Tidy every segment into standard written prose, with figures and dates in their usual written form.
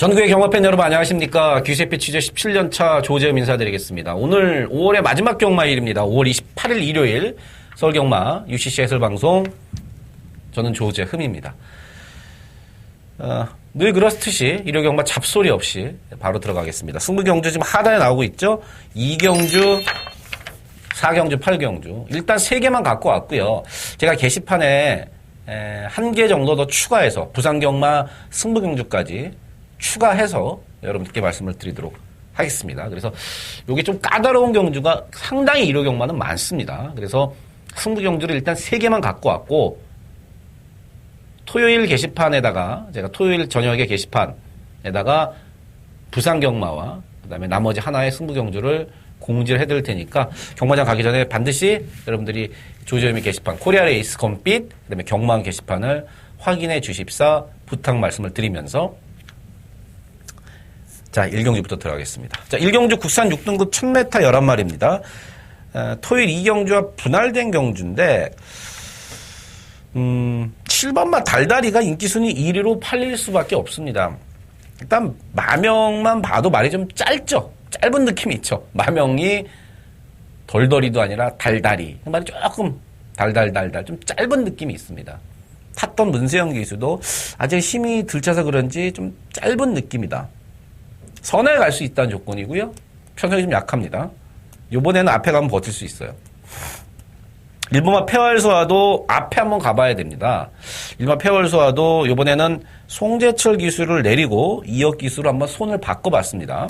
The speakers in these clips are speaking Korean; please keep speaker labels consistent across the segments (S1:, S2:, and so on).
S1: 전국의 경마팬 여러분 안녕하십니까. 귀세피 취재 17년차 조재음 인사드리겠습니다. 오늘 5월의 마지막 경마일입니다. 5월 28일 일요일 서울경마 UCC 해설방송 저는 조재흠입니다. 늘 그렇듯이 일요 경마 잡소리 없이 바로 들어가겠습니다. 승부경주 지금 하단에 나오고 있죠. 2경주, 4경주, 8경주 일단 3개만 갖고 왔고요. 제가 게시판에 1개 정도 더 추가해서 부산경마 승부경주까지 추가해서 여러분께 말씀을 드리도록 하겠습니다. 그래서 이게 좀 까다로운 경주가 상당히 일요 경마는 많습니다. 그래서 승부 경주를 일단 3개만 갖고 왔고 토요일 게시판에다가 제가 토요일 저녁에 게시판에다가 부산 경마와 그다음에 나머지 하나의 승부 경주를 공지를 해드릴 테니까 경마장 가기 전에 반드시 여러분들이 조재음이 게시판 코리아 레이스 컴핏 그다음에 경마원 게시판을 확인해 주십사 부탁 말씀을 드리면서 자, 1경주부터 들어가겠습니다. 자, 1경주 국산 6등급 1000m 11마리입니다. 토요일 2경주와 분할된 경주인데, 7번마 달다리가 인기순위 1위로 팔릴 수밖에 없습니다. 일단, 마명만 봐도 말이 좀 짧죠? 짧은 느낌이 있죠? 마명이 덜덜이도 아니라 달다리. 말이 조금 달달달달, 좀 짧은 느낌이 있습니다. 탔던 문세영 기수도 아직 힘이 들쳐서 그런지 좀 짧은 느낌이다. 선에 갈 수 있다는 조건이고요. 편성이 좀 약합니다. 요번에는 앞에 가면 버틸 수 있어요. 일본마 폐활소와도 앞에 한번 가봐야 됩니다. 일본마 폐활소와도 요번에는 송재철 기수를 내리고 이혁 기수로 한번 손을 바꿔봤습니다.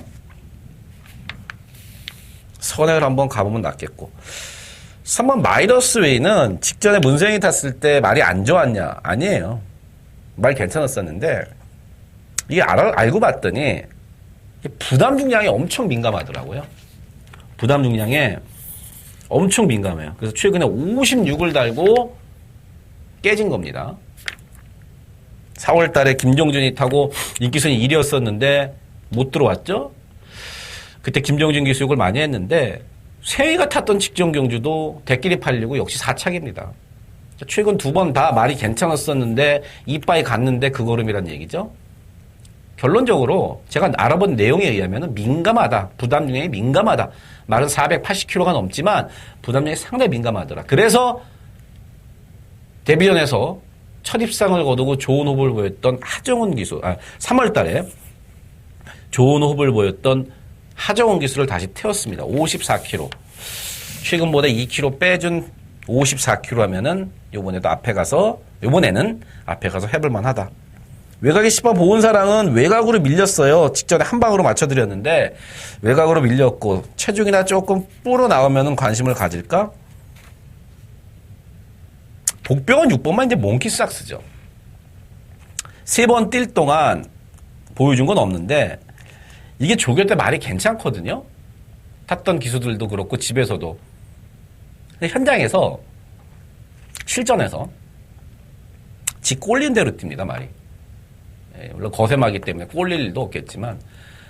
S1: 선행을 한번 가보면 낫겠고. 3번 마이너스 웨이는 직전에 문세영이 탔을 때 말이 안 좋았냐? 아니에요. 말 괜찮았었는데 이게 알고 봤더니 부담 중량에 엄청 민감하더라고요. 부담 중량에 엄청 민감해요. 그래서 최근에 56을 달고 깨진 겁니다. 4월 달에 김종준이 타고 인기순위 1위였었는데 못 들어왔죠? 그때 김종준 기수 욕을 많이 했는데 세희가 탔던 직전 경주도 대끼리 팔리고 역시 4착입니다. 최근 2번 다 말이 괜찮았었는데 이빠이 갔는데 그 걸음이란 얘기죠. 결론적으로 제가 알아본 내용에 의하면 민감하다. 부담 중량이 민감하다. 말은 480kg가 넘지만 부담 중량이 상당히 민감하더라. 그래서 데뷔전에서 첫 입상을 거두고 좋은 호흡을 보였던 하정훈 기수, 3월 달에 좋은 호흡을 보였던 하정훈 기수를 다시 태웠습니다. 54kg. 최근보다 2kg 빼준 54kg 하면은 요번에는 앞에 가서 해볼만 하다. 외곽에 10번 보은사랑은 외곽으로 밀렸어요. 직전에 한 방으로 맞춰드렸는데 외곽으로 밀렸고 체중이나 조금 불어 나오면 관심을 가질까? 복병은 6번만 이제 몽키삭스죠. 3번 뛸 동안 보여준 건 없는데 이게 조교 때 말이 괜찮거든요. 탔던 기수들도 그렇고 집에서도. 근데 현장에서 실전에서 지 꼴린 대로 뜁니다. 말이. 물론 거세마기 때문에 꼴릴 일도 없겠지만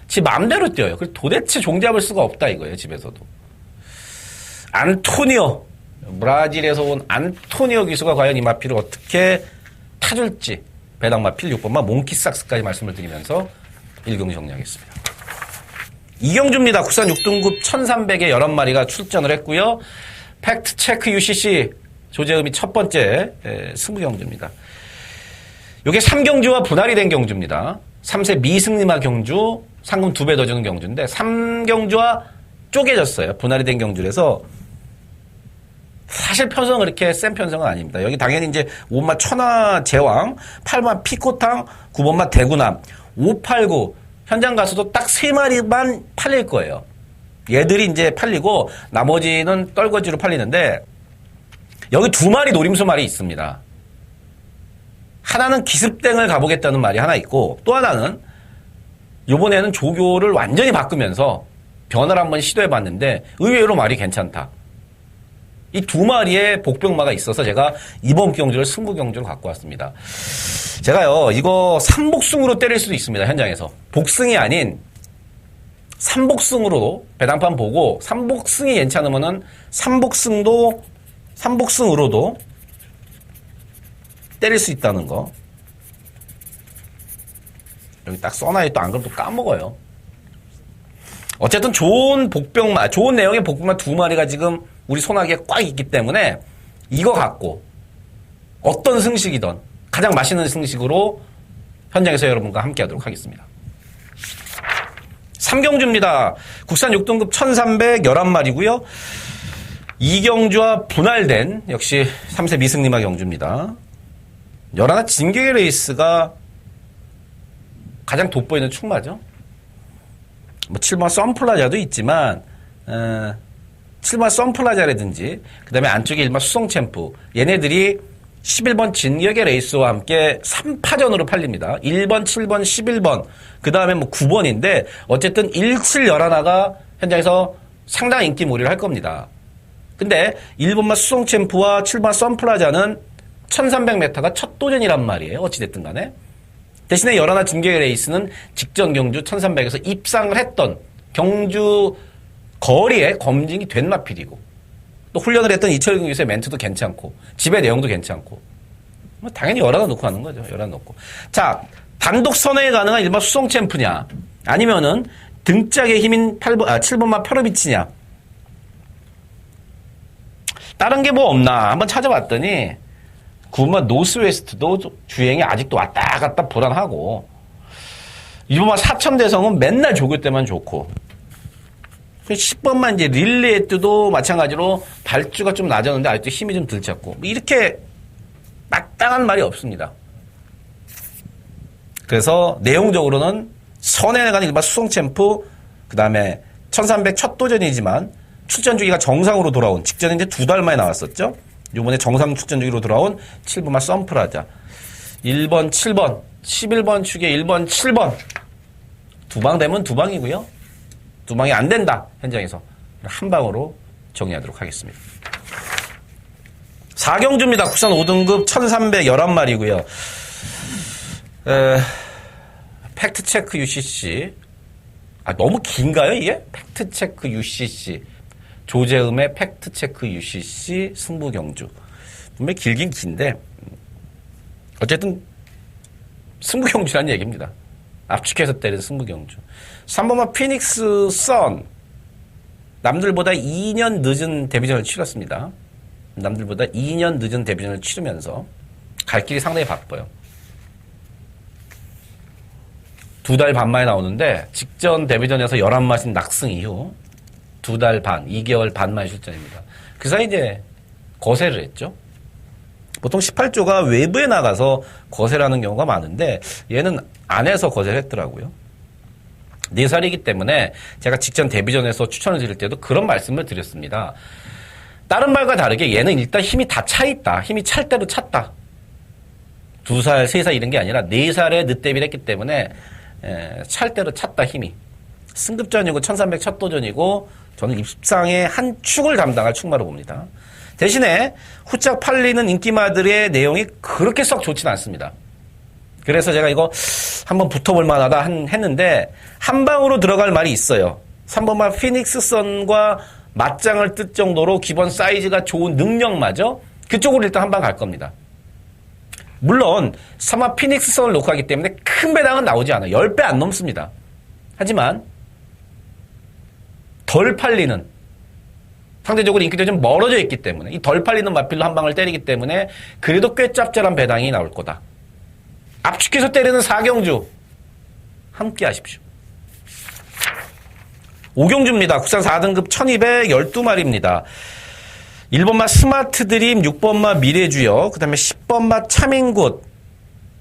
S1: 지 마음대로 뛰어요. 그래서 도대체 종잡을 수가 없다 이거예요. 집에서도. 안토니오 브라질에서 온 안토니오 기수가 과연 이 마필을 어떻게 타줄지 배당 마필 6번마 몽키삭스까지 말씀을 드리면서 1경주 정리하겠습니다. 2경주입니다. 국산 6등급 1300에 11마리가 출전을 했고요. 팩트체크 UCC 조재음이 첫 번째 승부경주입니다. 이게 3경주와 분할이 된 경주입니다. 3세 미승리마 경주, 상금 2배 더 주는 경주인데 3경주와 쪼개졌어요. 분할이 된 경주라서 사실 편성은 그렇게 센 편성은 아닙니다. 여기 당연히 이제 5번마 천하 제왕, 8번마 피코탕, 9번마 대구남, 589 현장 가서도 딱 3마리만 팔릴 거예요. 얘들이 이제 팔리고 나머지는 떨거지로 팔리는데 여기 2마리 노림수 말이 있습니다. 하나는 기습땡을 가보겠다는 말이 하나 있고 또 하나는 이번에는 조교를 완전히 바꾸면서 변화를 한번 시도해봤는데 의외로 말이 괜찮다. 이 두 마리의 복병마가 있어서 제가 이번 경주를 승부 경주로 갖고 왔습니다. 제가요, 이거 삼복승으로 때릴 수도 있습니다, 현장에서. 복승이 아닌 삼복승으로 배당판 보고 삼복승이 괜찮으면은 삼복승으로도 때릴 수 있다는 거. 여기 딱 써놔야 또 안 그러면 또 까먹어요. 어쨌든 좋은 내용의 복병마 두 마리가 지금 우리 손아귀에 꽉 있기 때문에 이거 갖고 어떤 승식이든 가장 맛있는 승식으로 현장에서 여러분과 함께 하도록 하겠습니다. 3경주입니다. 국산 6등급 1311마리고요. 2경주와 분할된 역시 3세 미승리마 경주입니다. 11화 진격의 레이스가 가장 돋보이는 축마죠. 뭐 7번 썬플라자도 있지만 7번 썬플라자라든지 그 다음에 안쪽에 1번 수성챔프 얘네들이 11번 진격의 레이스와 함께 3파전으로 팔립니다. 1번, 7번, 11번 그 다음에 뭐 9번인데 어쨌든 1, 7, 11화가 현장에서 상당히 인기몰이를 할 겁니다. 근데 1번만 수성챔프와 7번 썬플라자는 1300m가 첫 도전이란 말이에요. 어찌됐든 간에. 대신에 11화 진격의 레이스는 직전 경주 1300에서 입상을 했던 경주 거리에 검증이 된 마필이고 또 훈련을 했던 이철 경기에서의 멘트도 괜찮고 집의 내용도 괜찮고 뭐 당연히 11화 놓고 하는 거죠. 11화 놓고. 자, 단독 선회에 가능한 일반 수성 챔프냐 아니면은 등짝의 힘인 7번마 페로비치냐 다른 게 뭐 없나 한번 찾아봤더니 9번마 노스웨스트도 주행이 아직도 왔다 갔다 불안하고 2번마 사천대성은 맨날 조교 때만 좋고 10번만 이제 릴레이 때도 마찬가지로 발주가 좀 낮았는데 아직도 힘이 좀 덜 찼고 이렇게 마땅한 말이 없습니다. 그래서 내용적으로는 선행에 가는 일반 수성 챔프 그 다음에 1300 첫 도전이지만 출전 주기가 정상으로 돌아온 직전에 이제 2달 만에 나왔었죠. 이번에 정상 출전 주기로 돌아온 7번마 썬프라자 1번 7번 11번 축에 1번 7번 두 방 되면 두 방이고요. 두 방이 안 된다. 현장에서 한 방으로 정리하도록 하겠습니다. 4경주입니다. 국산 5등급 1311마리고요. 팩트체크 UCC 너무 긴가요 이게? 팩트체크 UCC 조재음의 팩트체크 UCC 승부경주 분명히 길긴 긴데 어쨌든 승부경주라는 얘기입니다. 압축해서 때린 승부경주. 3번마 피닉스 선 남들보다 2년 늦은 데뷔전을 치렀습니다. 남들보다 2년 늦은 데뷔전을 치르면서 갈 길이 상당히 바빠요. 2달 반 만에 나오는데 직전 데뷔전에서 11마신 낙승 이후 2달 반, 2개월 반 만에 출전입니다. 그 사이 이제 거세를 했죠. 보통 18조가 외부에 나가서 거세를 하는 경우가 많은데 얘는 안에서 거세를 했더라고요. 4살이기 때문에 제가 직전 데뷔전에서 추천을 드릴 때도 그런 말씀을 드렸습니다. 다른 말과 다르게 얘는 일단 힘이 다 차 있다. 힘이 찰 대로 찼다. 2살, 3살 이런 게 아니라 4살에 늦데뷔를 했기 때문에 찰 대로 찼다 힘이. 승급전이고 1300 첫 도전이고 저는 입상의 한 축을 담당할 축마로 봅니다. 대신에 후짝 팔리는 인기마들의 내용이 그렇게 썩 좋지는 않습니다. 그래서 제가 이거 한번 붙어볼 만하다 했는데 한 방으로 들어갈 말이 있어요. 3번마 피닉스 선과 맞짱을 뜰 정도로 기본 사이즈가 좋은 능력마저 그쪽으로 일단 한 방 갈 겁니다. 물론 3화 피닉스 선을 놓고 하기 때문에 큰 배당은 나오지 않아요. 10배 안 넘습니다. 하지만 덜 팔리는 상대적으로 인기도 좀 멀어져 있기 때문에 이 덜 팔리는 마필로 한 방을 때리기 때문에 그래도 꽤 짭짤한 배당이 나올 거다. 압축해서 때리는 4경주 함께 하십시오. 5경주입니다. 국산 4등급 1212마리입니다. 1번마 스마트 드림, 6번마 미래주역, 그 다음에 10번마 차민굿,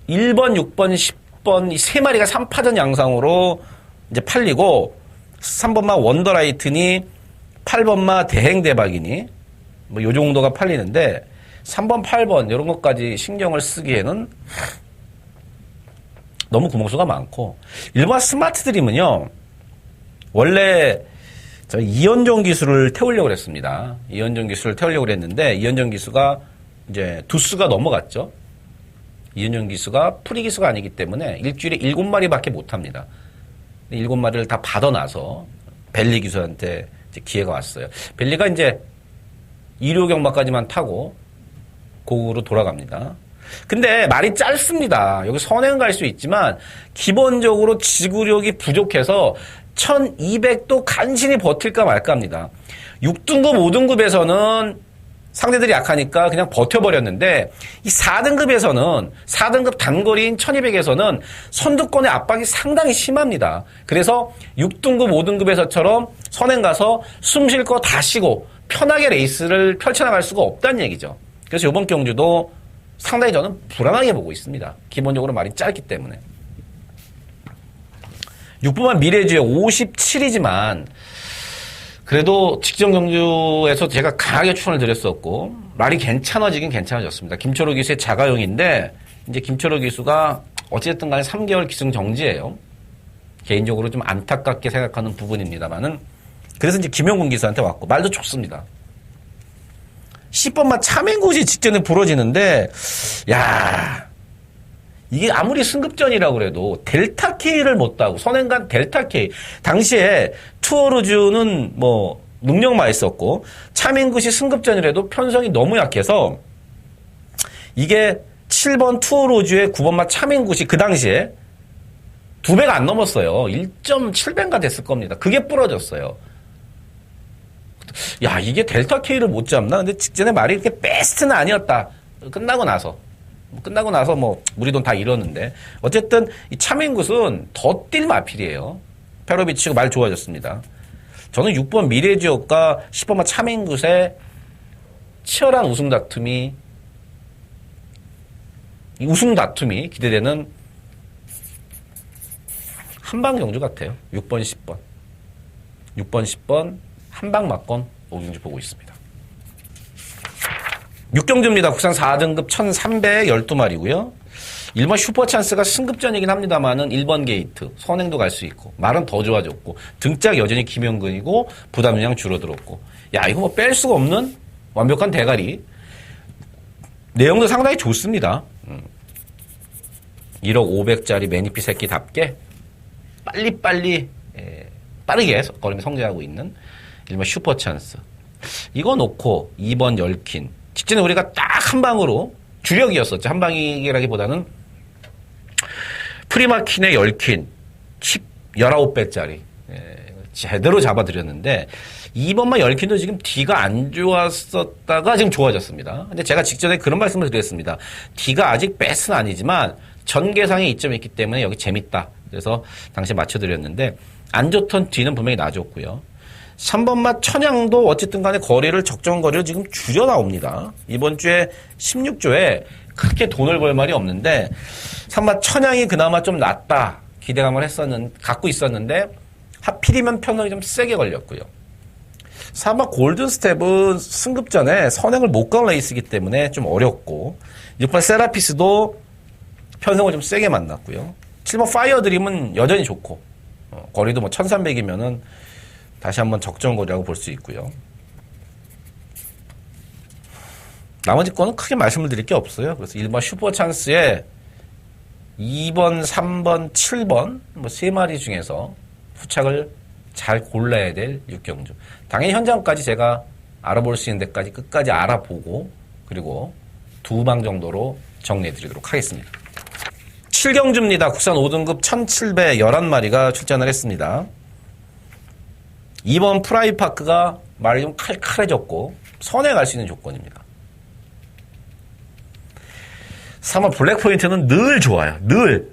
S1: 1번, 6번, 10번 이 3마리가 3파전 양상으로 이제 팔리고 3번마 원더라이트니 8번마 대행대박이니 뭐 요 정도가 팔리는데 3번, 8번 이런 것까지 신경을 쓰기에는 너무 구멍수가 많고 1번 스마트 드림은요 원래 저 이현종 기수를 태우려고 했습니다. 이현종 기수를 태우려고 했는데 이현종 기수가 이제 두수가 넘어갔죠. 이현종 기수가 프리 기수가 아니기 때문에 일주일에 7마리밖에 못 합니다. 7마리를 다 받아놔서 벨리 기수한테 이제 기회가 왔어요. 벨리가 이제 2류 경마까지만 타고 고국으로 돌아갑니다. 근데 말이 짧습니다. 여기 선행 갈 수 있지만 기본적으로 지구력이 부족해서 1200도 간신히 버틸까 말까 합니다. 6등급, 5등급에서는 상대들이 약하니까 그냥 버텨버렸는데 이 4등급에서는 4등급 단거리인 1200에서는 선두권의 압박이 상당히 심합니다. 그래서 6등급, 5등급에서처럼 선행 가서 숨 쉴 거 다 쉬고 편하게 레이스를 펼쳐나갈 수가 없다는 얘기죠. 그래서 이번 경주도 상당히 저는 불안하게 보고 있습니다. 기본적으로 말이 짧기 때문에. 6분만 미래주의 57이지만 그래도 직전 경주에서 제가 강하게 추천을 드렸었고 말이 괜찮아지긴 괜찮아졌습니다. 김철호 기수의 자가용인데 이제 김철호 기수가 어쨌든 간에 3개월 기승 정지예요. 개인적으로 좀 안타깝게 생각하는 부분입니다만은 그래서 이제 김용군 기수한테 왔고 말도 좋습니다. 10번만 차맹굿이 직전에 부러지는데 야 이게 아무리 승급전이라고 그래도 델타 K를 못 따고 선행간 델타 K 당시에 투어루즈는 뭐 능력만 있었고 차맹굿이 승급전이라도 편성이 너무 약해서 이게 7번 투어루즈의 9번만 차맹굿이 그 당시에 2배가 안 넘었어요. 1.7배인가 됐을 겁니다. 그게 부러졌어요. 야, 이게 델타 K를 못 잡나? 근데 직전에 말이 이렇게 베스트는 아니었다. 끝나고 나서 뭐, 우리 돈 다 잃었는데. 어쨌든, 이 차맹굿은 더 뛸 마필이에요. 페로비치가 말 좋아졌습니다. 저는 6번 미래지역과 10번만 차맹굿의 치열한 우승 다툼이 기대되는 한방 경주 같아요. 6번, 10번. 6번, 10번. 한방 맞건 오경주 보고 있습니다. 6경주입니다. 국산 4등급 1312마리고요. 1번 슈퍼찬스가 승급전이긴 합니다만은 1번 게이트, 선행도 갈 수 있고 말은 더 좋아졌고 등짝 여전히 김영근이고 부담량 줄어들었고 야 이거 뭐 뺄 수가 없는 완벽한 대가리. 내용도 상당히 좋습니다. 1억 500짜리 매니피 새끼답게 빨리빨리 빠르게 걸음이 성장하고 있는 1번 슈퍼찬스. 이거 놓고 2번 열킨. 직전에 우리가 딱 한 방으로 주력이었었죠. 한 방이라기보다는 프리마킨의 열킨 19배짜리 제대로 잡아드렸는데 2번만 열킨도 지금 D가 안 좋았었다가 지금 좋아졌습니다. 근데 제가 직전에 그런 말씀을 드렸습니다. D가 아직 베스트는 아니지만 전개상의 이점이 있기 때문에 여기 재밌다. 그래서 당시에 맞춰드렸는데 안 좋던 D는 분명히 나아졌고요. 3번맛 천양도 어쨌든 간에 거리를 적정 거리를 지금 줄여 나옵니다. 이번 주에 16조에 그렇게 돈을 벌 말이 없는데 3번 천양이 그나마 좀 낫다 기대감을 갖고 있었는데 하필이면 편성이 좀 세게 걸렸고요. 4번 골든스텝은 승급전에 선행을 못 가는 레이스이기 때문에 좀 어렵고 6번 세라피스도 편성을 좀 세게 만났고요. 7번 파이어드림은 여전히 좋고 거리도 뭐 1300이면은 다시 한번 적정거리라고 볼 수 있고요. 나머지 거는 크게 말씀을 드릴 게 없어요. 그래서 1번 슈퍼찬스에 2번, 3번, 7번 뭐 3마리 중에서 후착을 잘 골라야 될 6경주. 당연히 현장까지 제가 알아볼 수 있는 데까지 끝까지 알아보고 그리고 2방 정도로 정리해 드리도록 하겠습니다. 7경주입니다. 국산 5등급 1711마리가 출전을 했습니다. 2번 프라이파크가 말이 좀 칼칼해졌고 선에 갈 수 있는 조건입니다. 3번 블랙포인트는 늘 좋아요. 늘.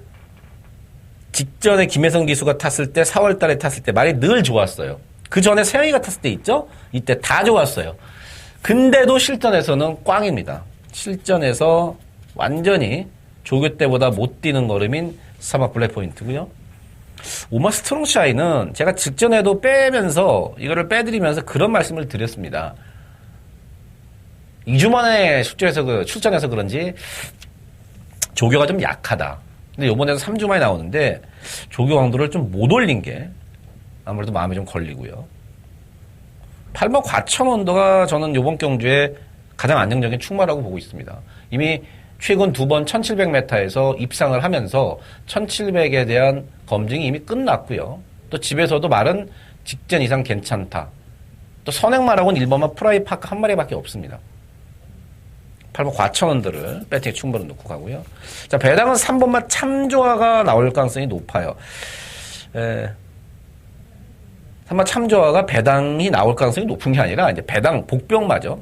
S1: 직전에 김혜성 기수가 탔을 때 4월 달에 탔을 때 말이 늘 좋았어요. 그 전에 세영이가 탔을 때 있죠? 이때 다 좋았어요. 근데도 실전에서는 꽝입니다. 실전에서 완전히 조교 때보다 못 뛰는 걸음인 3번 블랙포인트고요. 오마 스트롱샤이는 제가 직전에도 빼면서 이거를 빼드리면서 그런 말씀을 드렸습니다. 2주 만에 출전해서 그런지 조교가 좀 약하다. 근데 이번에도 3주 만에 나오는데 조교 강도를 좀 못 올린 게 아무래도 마음에 좀 걸리고요. 8번 과천원도가 저는 요번 경주에 가장 안정적인 출마라고 보고 있습니다. 이미 최근 2번 1700m에서 입상을 하면서 1700에 대한 검증이 이미 끝났고요. 또 집에서도 말은 직전 이상 괜찮다. 또 선행마라고는 1번만 프라이파크 한 마리밖에 없습니다. 8번 과천원들을 배팅에 충분히 놓고 가고요. 자, 배당은 3번만 참조화가 나올 가능성이 높아요. 3번 참조화가 배당이 나올 가능성이 높은 게 아니라 이제 배당 복병마죠.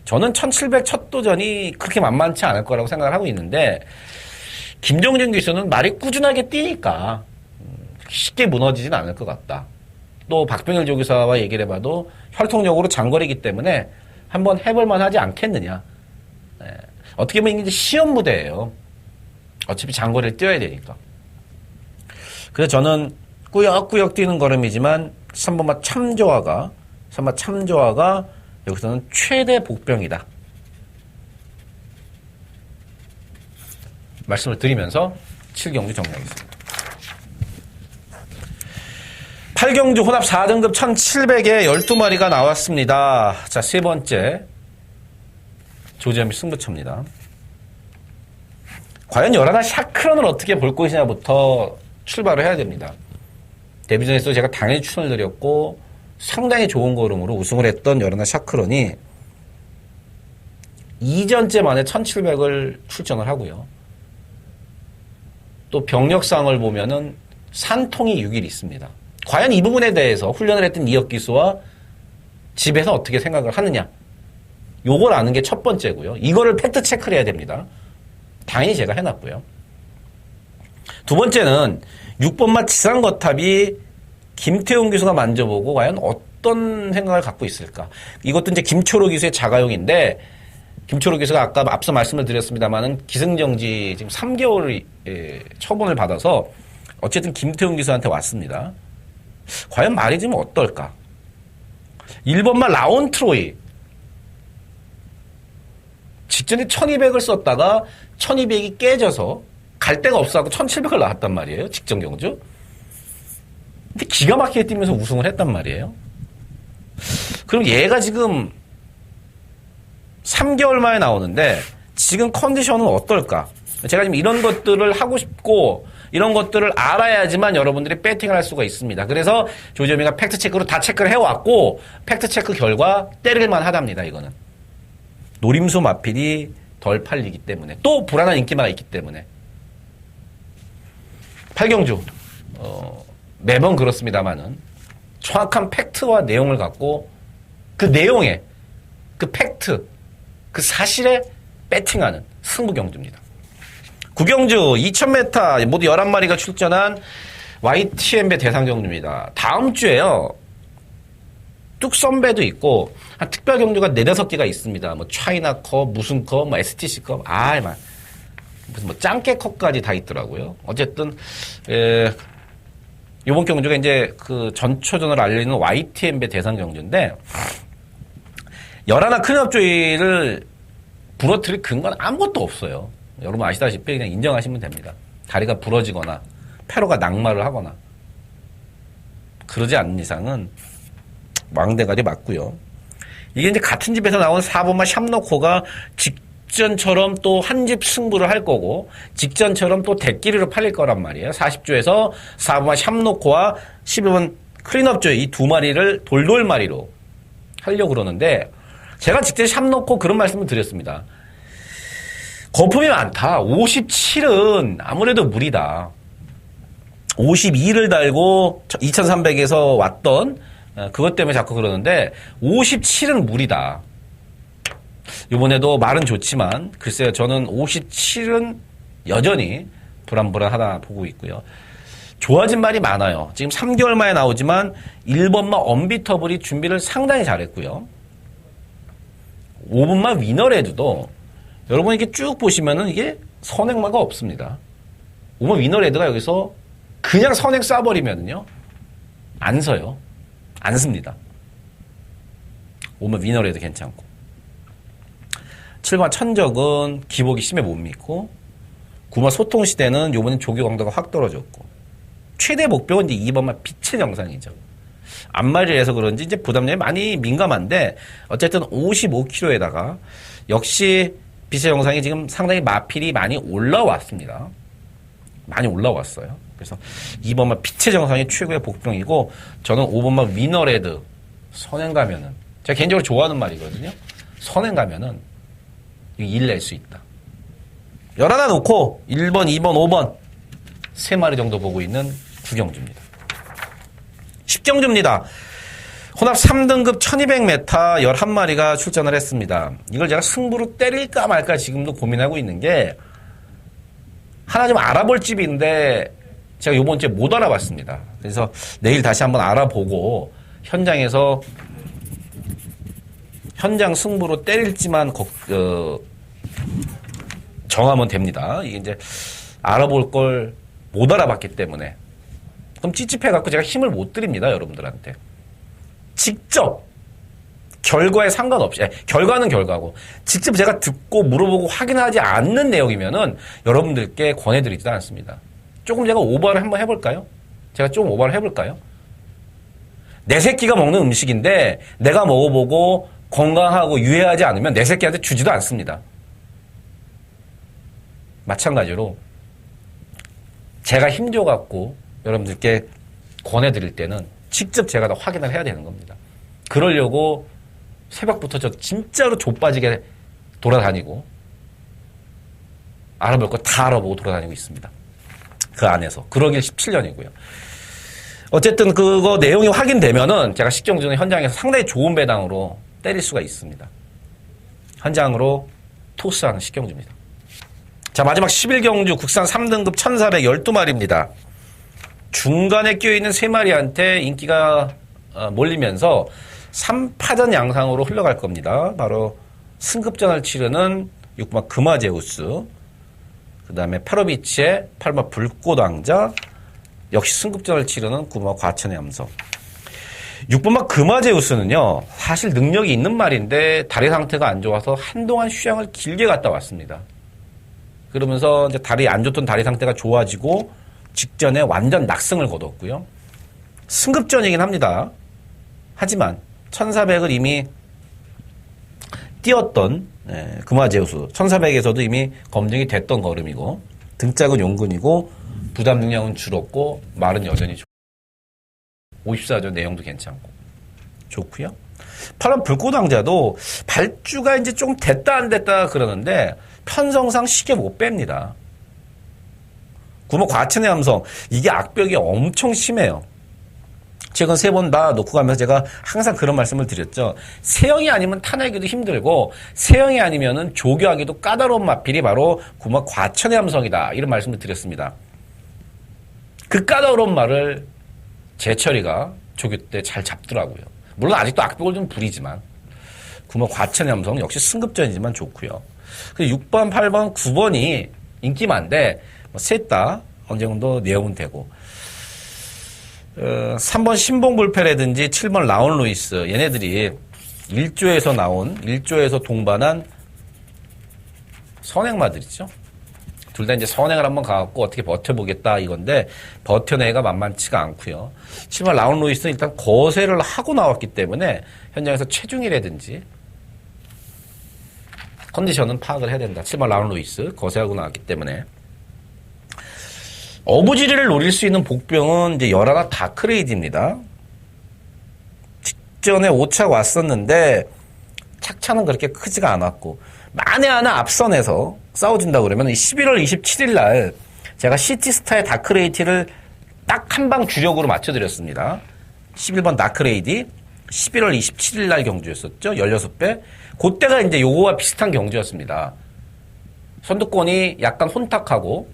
S1: 저는 1700 첫 도전이 그렇게 만만치 않을 거라고 생각을 하고 있는데 김정준 기수는 말이 꾸준하게 뛰니까 쉽게 무너지진 않을 것 같다. 또 박병일 조교사와 얘기를 해봐도 혈통적으로 장거리이기 때문에 한번 해볼만 하지 않겠느냐. 어떻게 보면 이제 시험 무대예요. 어차피 장거리를 뛰어야 되니까. 그래서 저는 꾸역꾸역 뛰는 걸음이지만 3번마 참조화가 여기서는 최대 복병이다. 말씀을 드리면서 7경주 정리하겠습니다. 8경주 혼합 4등급 1700에 12마리가 나왔습니다. 자, 세 번째 조지현미 승부처입니다. 과연 열하나 샤크런을 어떻게 볼 것이냐부터 출발을 해야 됩니다. 데뷔전에서 제가 당연히 추천을 드렸고 상당히 좋은 걸음으로 우승을 했던 열하나 샤크런이 2전째 만에 1700을 출전을 하고요. 또 병력상을 보면은 산통이 6일 있습니다. 과연 이 부분에 대해서 훈련을 했던 이혁 기수와 집에서 어떻게 생각을 하느냐. 요걸 아는 게 첫 번째고요. 이거를 팩트 체크를 해야 됩니다. 당연히 제가 해놨고요. 두 번째는 6번마 지상거탑이 김태용 기수가 만져보고 과연 어떤 생각을 갖고 있을까. 이것도 이제 김초로 기수의 자가용인데 김초로 기수가 아까 앞서 말씀을 드렸습니다만은 기승정지 지금 3개월 처분을 받아서 어쨌든 김태용 기수한테 왔습니다. 과연 말이 좀 어떨까. 1번마 라온트로이 직전에 1200을 썼다가 1200이 깨져서 갈 데가 없어서 1700을 나왔단 말이에요. 직전 경주. 근데 기가 막히게 뛰면서 우승을 했단 말이에요. 그럼 얘가 지금 3개월 만에 나오는데 지금 컨디션은 어떨까? 제가 지금 이런 것들을 하고 싶고 이런 것들을 알아야지만 여러분들이 배팅을 할 수가 있습니다. 그래서 조지현미가 팩트체크로 다 체크를 해왔고 팩트체크 결과 때릴만 하답니다. 이거는. 노림수 마필이 덜 팔리기 때문에 또 불안한 인기만 있기 때문에 8경주 매번 그렇습니다만은 정확한 팩트와 내용을 갖고 그 내용에 그 팩트 그 사실에 배팅하는 승부경주입니다. 9경주 2000m 모두 11마리가 출전한 YTM배 대상경주입니다. 다음 주에요. 뚝선배도 있고 한 특별 경주가 4-5개가 있습니다. 뭐 차이나컵, 무슨 컵, 뭐 STC컵, 무슨 뭐 짱깨컵까지 다 있더라고요. 어쨌든 이번 경주가 이제 그 전초전을 알리는 YTM배 대상 경주인데 11 클린업조이를 부러뜨릴 근거는 아무것도 없어요. 여러분 아시다시피 그냥 인정하시면 됩니다. 다리가 부러지거나 패로가 낙마를 하거나 그러지 않는 이상은 왕대가리 맞고요. 이게 이제 같은 집에서 나온 4번마 샵노코가 직전처럼 또 한 집 승부를 할 거고 직전처럼 또 대끼리로 팔릴 거란 말이에요. 40조에서 4번마 샵노코와 11번 클린업조이 이 두 마리를 돌돌마리로 하려고 그러는데 제가 직접 샵노코 그런 말씀을 드렸습니다. 거품이 많다. 57은 아무래도 무리다. 52를 달고 2300에서 왔던 그것 때문에 자꾸 그러는데 57은 무리다. 이번에도 말은 좋지만 글쎄요. 저는 57은 여전히 불안불안하다 보고 있고요. 좋아진 말이 많아요. 지금 3개월 만에 나오지만 1번마 언비터블이 준비를 상당히 잘했고요. 5번마 위너레드도 여러분 이렇게 쭉 보시면은 이게 선행마가 없습니다. 5번 위너레드가 여기서 그냥 선행 쏴버리면은요. 안 서요. 안 씁니다. 5번 위너레드 괜찮고 7번 천적은 기복이 심해 못 믿고 9번 소통시대는 요번엔 조교 강도가 확 떨어졌고 최대 목표는 이제 2번만 빛의 정상이죠. 앞마리에서 그런지 이제 부담량이 많이 민감한데 어쨌든 55kg에다가 역시 빛의 영상이 지금 상당히 마필이 많이 올라왔습니다. 많이 올라왔어요. 그래서 2번마 빛의 정상이 최고의 복병이고 저는 5번마 위너레드 선행 가면은 제가 개인적으로 좋아하는 말이거든요. 선행 가면은 일 낼 수 있다. 11 놓고 1번, 2번, 5번 3마리 정도 보고 있는 구경주입니다. 10경주입니다. 혼합 3등급 1200m 11마리가 출전을 했습니다. 이걸 제가 승부로 때릴까 말까 지금도 고민하고 있는 게 하나 좀 알아볼 집이 있는데 제가 요번 주에 못 알아봤습니다. 그래서 내일 다시 한번 알아보고 현장에서 현장 승부로 때릴지만 정하면 됩니다. 이게 이제 알아볼 걸 못 알아봤기 때문에 그럼 찝찝해갖고 제가 힘을 못 드립니다. 여러분들한테. 직접 결과에 상관없이 결과는 결과고 직접 제가 듣고 물어보고 확인하지 않는 내용이면은 여러분들께 권해드리지도 않습니다. 조금 제가 오버를 한번 해볼까요? 제가 좀 오버를 해볼까요? 내 새끼가 먹는 음식인데 내가 먹어보고 건강하고 유해하지 않으면 내 새끼한테 주지도 않습니다. 마찬가지로 제가 힘줘갖고 여러분들께 권해드릴 때는 직접 제가 다 확인을 해야 되는 겁니다. 그러려고 새벽부터 저 진짜로 좆빠지게 돌아다니고 알아볼 거 다 알아보고 돌아다니고 있습니다. 그 안에서. 그러길 17년이고요. 어쨌든 그거 내용이 확인되면은 제가 식경주는 현장에서 상당히 좋은 배당으로 때릴 수가 있습니다. 현장으로 토스하는 식경주입니다. 자, 마지막 11경주 국산 3등급 1412마리입니다. 중간에 끼어있는 3마리한테 인기가 몰리면서 3파전 양상으로 흘러갈 겁니다. 바로 승급전을 치르는 6번 금화제우스, 그 다음에 페로비치의 8번 불꽃왕자, 역시 승급전을 치르는 9번 과천의 함성. 6번마 금화제우스는요, 사실 능력이 있는 말인데 다리 상태가 안 좋아서 한동안 휴양을 길게 갔다 왔습니다. 그러면서 이제 다리 안 좋던 다리 상태가 좋아지고 직전에 완전 낙승을 거뒀고요. 승급전이긴 합니다. 하지만 1400을 이미 뛰었던 금화제우스 1400에서도 이미 검증이 됐던 걸음이고 등짝은 용근이고 부담 능력은 줄었고 말은 여전히 좋고 54조 내용도 괜찮고 좋고요. 8번 불꽃왕자도 발주가 이제 좀 됐다 안 됐다 그러는데 편성상 쉽게 못 뺍니다. 9번 과천의 함성 이게 악벽이 엄청 심해요. 최근 3번 다 놓고 가면서 제가 항상 그런 말씀을 드렸죠. 세형이 아니면 타내기도 힘들고 세형이 아니면은 조교하기도 까다로운 마필이 바로 9번 과천의 함성이다. 이런 말씀을 드렸습니다. 그 까다로운 말을 제철이가 조교 때 잘 잡더라고요. 물론 아직도 악벽을 좀 부리지만 9번 과천의 함성 역시 승급전이지만 좋고요. 그리고 6번, 8번, 9번이 인기만데 셋 다 어느 정도 내용은 되고 3번 신봉불패라든지 7번 라온루이스 얘네들이 1조에서 동반한 선행마들이죠. 둘 다 이제 선행을 한번 가갖고 어떻게 버텨보겠다 이건데 버텨내기가 만만치가 않고요. 7번 라온루이스는 일단 거세를 하고 나왔기 때문에 현장에서 체중이라든지 컨디션은 파악을 해야 된다. 7번 라온루이스 거세하고 나왔기 때문에 어부지리를 노릴 수 있는 복병은 이제 11 다크레이드입니다. 직전에 5차 왔었는데 착차는 그렇게 크지가 않았고 만에 하나 앞선에서 싸워준다 그러면 11월 27일 날 제가 시티스타의 다크레이드를 딱 한 방 주력으로 맞춰드렸습니다. 11번 다크레이드 11월 27일 날 경주였었죠. 16배. 그때가 이제 요거와 비슷한 경주였습니다. 선두권이 약간 혼탁하고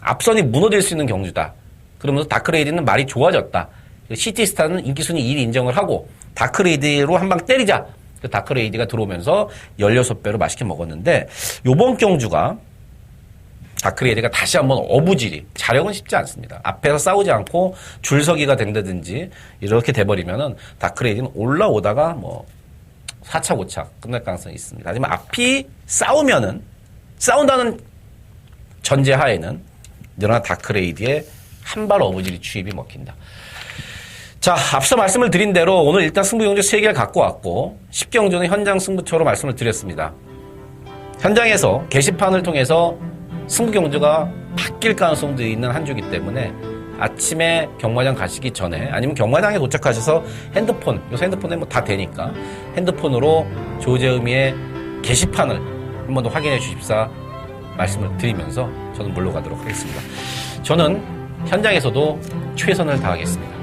S1: 앞선이 무너질 수 있는 경주다. 그러면서 다크레이드는 말이 좋아졌다. 시티스타는 인기순위 1위 인정을 하고 다크레이드로 한 방 때리자. 다크레이드가 들어오면서 16배로 맛있게 먹었는데 요번 경주가 다크레이드가 다시 한번 어부지리. 자력은 쉽지 않습니다. 앞에서 싸우지 않고 줄서기가 된다든지 이렇게 돼버리면은 다크레이드는 올라오다가 뭐 4차, 5차 끝날 가능성이 있습니다. 하지만 앞이 싸운다는 전제하에는 늘어난 다크레이드에 한 발 어부지리 추입이 먹힌다. 자, 자, 앞서 말씀을 드린 대로 오늘 일단 승부경주 3개를 갖고 왔고 10경주는 현장 승부처로 말씀을 드렸습니다. 현장에서 게시판을 통해서 승부경주가 바뀔 가능성도 있는 한 주기 때문에 아침에 경마장 가시기 전에 아니면 경마장에 도착하셔서 핸드폰, 요새 핸드폰에 뭐 다 되니까 핸드폰으로 조재음이의 게시판을 한 번 더 확인해 주십사 말씀을 드리면서 저는 물러가도록 하겠습니다. 저는 현장에서도 최선을 다하겠습니다.